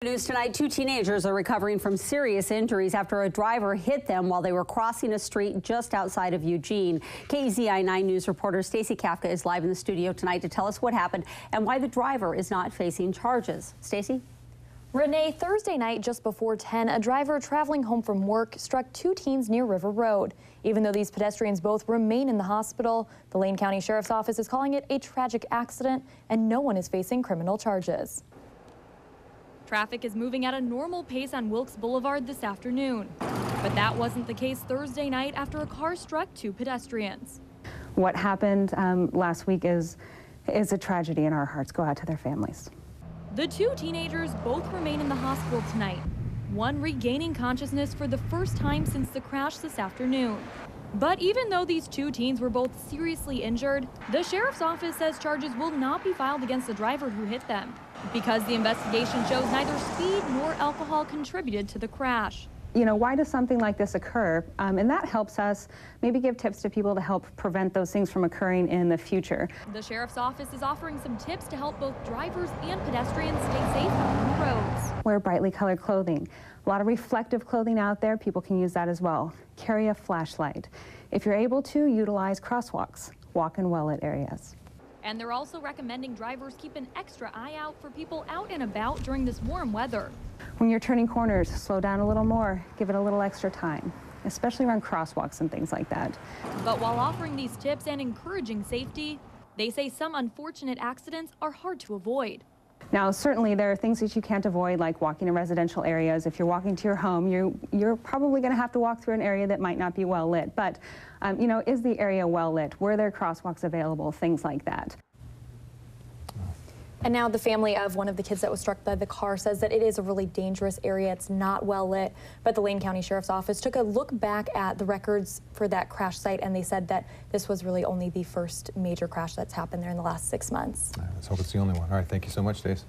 News tonight, two teenagers are recovering from serious injuries after a driver hit them while they were crossing a street just outside of Eugene. KEZI 9 News reporter Stacey Kafka is live in the studio tonight to tell us what happened and why the driver is not facing charges. Stacey? Renee, Thursday night just before 10, a driver traveling home from work struck two teens near River Road. Even though these pedestrians both remain in the hospital, the Lane County Sheriff's Office is calling it a tragic accident and no one is facing criminal charges. Traffic is moving at a normal pace on Wilkes Boulevard this afternoon. But that wasn't the case Thursday night after a car struck two pedestrians. What happened last week is a tragedy, and our hearts go out to their families. The two teenagers both remain in the hospital tonight, one regaining consciousness for the first time since the crash this afternoon. But even though these two teens were both seriously injured, the sheriff's office says charges will not be filed against the driver who hit them because the investigation shows neither speed nor alcohol contributed to the crash. You know, why does something like this occur? And that helps us maybe give tips to people to help prevent those things from occurring in the future. The sheriff's office is offering some tips to help both drivers and pedestrians stay safe on the roads. Wear brightly colored clothing. A lot of reflective clothing out there. People can use that as well. Carry a flashlight. If you're able to, utilize crosswalks. Walk in well-lit areas. And they're also recommending drivers keep an extra eye out for people out and about during this warm weather. When you're turning corners, slow down a little more. Give it a little extra time, especially around crosswalks and things like that. But while offering these tips and encouraging safety, they say some unfortunate accidents are hard to avoid. Now, certainly there are things that you can't avoid, like walking in residential areas. If you're walking to your home, you're probably going to have to walk through an area that might not be well lit. But, you know, is the area well lit? Were there crosswalks available? Things like that. And now the family of one of the kids that was struck by the car says that it is a really dangerous area. It's not well lit. But the Lane County Sheriff's Office took a look back at the records for that crash site, and they said that this was really only the first major crash that's happened there in the last 6 months. Let's hope it's the only one. All right, thank you so much, Stace.